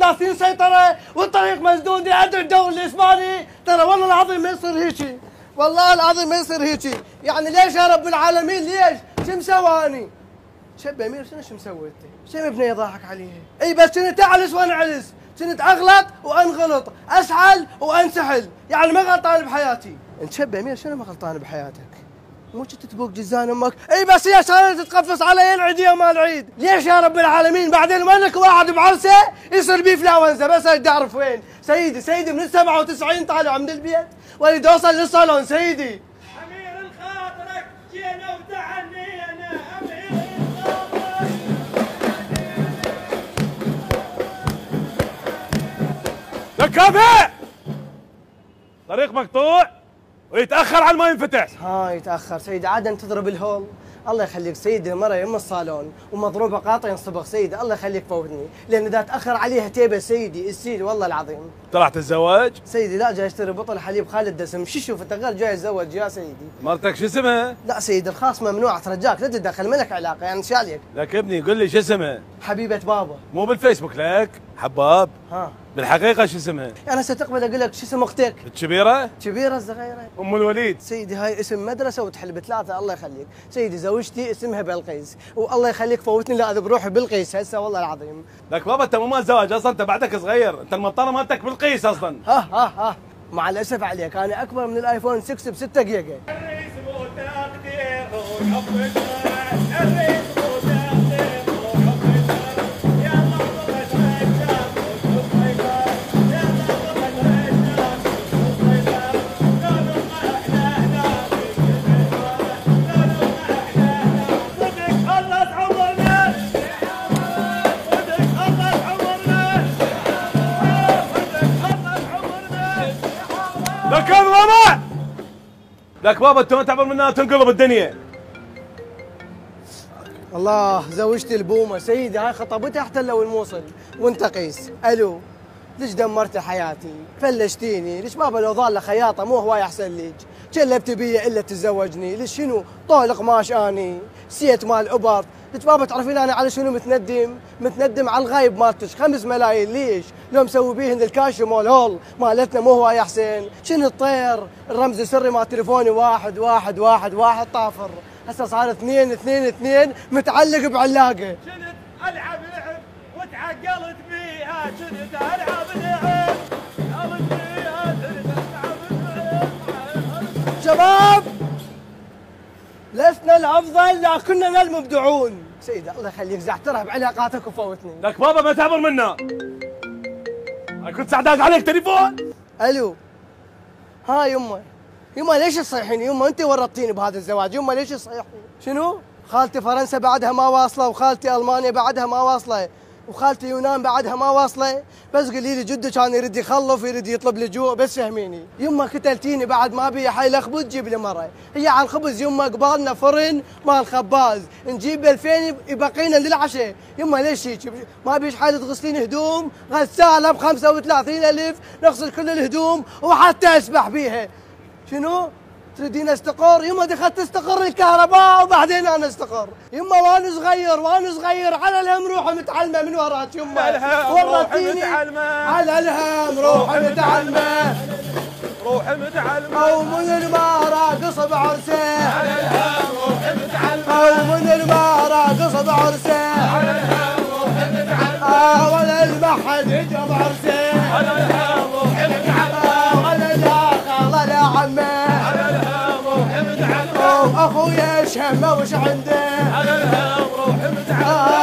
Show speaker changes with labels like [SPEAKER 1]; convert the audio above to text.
[SPEAKER 1] 34 سيطره والطريق مسدود ادعي الدوري الاسباني. ترى والله العظيم ما يصير هيجي، والله العظيم ما يصير هيجي. يعني ليش يا رب العالمين ليش؟ شو مسوي اني؟ شب امير شو مسوي انت؟ شو ابني يضحك عليه؟ اي بس كنت اعلس وانا علس، كنت اغلط وانغلط، اسحل وانسحل، يعني ما غلطان بحياتي. انت شب امير شنو ما غلطان بحياتك؟ مو كنت تبوق جزان امك؟ اي بس ليش صارت تتقفص علي العيد يا مال العيد؟ ليش يا رب العالمين؟ بعدين ما لك واحد بعرسه يصير بيه فلاونزا بس اريد اعرف وين؟ سيدي من 97 طالع من البيت واريد اوصل للصالون سيدي.
[SPEAKER 2] امير الخاطرك جينا وتعنينا امير الخاطرك.
[SPEAKER 3] دكافئ! طريق مقطوع ويتاخر على ما ينفتح.
[SPEAKER 1] ها يتاخر سيدي عاد انت تضرب الهول. الله يخليك سيدي المرة يم الصالون ومضروبة قاطع ينصبغ سيدي، الله يخليك فوتني، لأن إذا تأخر عليها تيبة سيدي السيل والله العظيم.
[SPEAKER 3] طلعت تتزوج؟
[SPEAKER 1] سيدي لا جاي اشتري بطل حليب خالد دسم، شو شوف انت غير جاي اتزوج يا سيدي.
[SPEAKER 3] مرتك شو اسمها؟
[SPEAKER 1] لا سيدي الخاص ممنوع اترجاك لا تتدخل ملك علاقة يعني شو عليك؟
[SPEAKER 3] لك ابني قل لي شو اسمها؟
[SPEAKER 1] حبيبة بابا.
[SPEAKER 3] مو بالفيسبوك لك؟ حباب؟
[SPEAKER 1] ها
[SPEAKER 3] بالحقيقة شو اسمها؟
[SPEAKER 1] أنا ستقبل أقول لك شو اسم أختك؟
[SPEAKER 3] الكبيرة؟
[SPEAKER 1] كبيرة الصغيرة؟
[SPEAKER 3] أم الوليد.
[SPEAKER 1] سيدي هاي اسم مدرسة وتحل بثلاثة الله يخليك، سيدي زوجتي اسمها بلقيس، والله يخليك فوتني لا بروحي بلقيس هسه والله العظيم.
[SPEAKER 3] لك بابا أنت مو مال زواج أصلا، أنت بعدك صغير، أنت المطارة مالتك بالقيس أصلا.
[SPEAKER 1] ها مع الأسف عليك أنا أكبر من الآيفون 6 ب6 جيجا.
[SPEAKER 2] الرئيس مو تقدير وحب الشرع، الرئيس مو تقدير وحب الشرع، يا مرحبا الرجال والسيطرة، يا مرحبا الرجال والسيطرة، لونهم ما احنا هنا في السيطرة، لونهم ما احنا هنا. صدق خلص عمرنا، صدق خلص عمرنا، صدق خلص عمرنا.
[SPEAKER 3] لك يا بابا! لك بابا أنت ما تعبر منها تنقلب الدنيا.
[SPEAKER 1] الله زوجتي البومة سيدي هاي خطبتها حتى لو الموصل وانت قيس. الو ليش دمرت حياتي؟ فلشتيني، ليش بابا لو ظل خياطة مو هواي احسن ليك؟ كلبت بي الا تتزوجني، ليش شنو؟ طولق ماش اني، سيت مال ابر، ليش بابا تعرفين انا على شنو متندم؟ متندم على الغايب مالتك 5 ملايين، ليش؟ لو مسوي بيهن الكاش مال هول مالتنا مو هواي احسن، شنو الطير؟ الرمز السري مال تليفوني 1 طافر، هسه صار 2 متعلق بعلاقه.
[SPEAKER 2] كنت العب لعب وتعقلت بيها، كنت العب لعب قلت بيها، كنت العب لعب.
[SPEAKER 1] شباب لسنا الافضل لكننا المبدعون. سيدي الله يخليك زعترها بعلاقاتك وفوتني.
[SPEAKER 3] لك بابا ما تعبر منا. أنا كنت ساعداك عليك تليفون.
[SPEAKER 1] الو ها يما ليش تصيحيني؟ يما انت ورطتيني بهذا الزواج، يما ليش تصيحيني؟ شنو؟ خالتي فرنسا بعدها ما واصله، وخالتي المانيا بعدها ما واصله، وخالتي يونان بعدها ما واصله، بس قولي لي جده كان يريد يخلف يريد يطلب لجوء بس فهميني. يما قتلتيني بعد ما بي حي الخبز جيب لي مره، هي على الخبز يما قبالنا فرن مال خباز نجيب 2000 يبقينا للعشاء، يما ليش هيك؟ ما بيش حاله تغسلين هدوم غساله ب 35,000 نغسل كل الهدوم وحتى اسبح بيها. شنو؟ تريدين استقر؟ يما دخلت تستقر الكهرباء وبعدين انا استقر، يما وانا صغير على الهم روحي متعلمه من وراك يما. ورطيني على الهم روحي متعلمه،
[SPEAKER 2] روحي متعلمة
[SPEAKER 1] ومن المراقص بعرسه،
[SPEAKER 2] على الهم روحي متعلمة،
[SPEAKER 1] ومن المراقص بعرسه،
[SPEAKER 2] على الهم روحي متعلمة،
[SPEAKER 1] ولا المحد يجي بعرسه،
[SPEAKER 2] على الهم روحي متعلمة،
[SPEAKER 1] ولا لا خاله لا عمه،
[SPEAKER 2] على الهم روحي متعلمة،
[SPEAKER 1] واخويا شهمه وش عنده،
[SPEAKER 2] على الهم روحي متعلمة.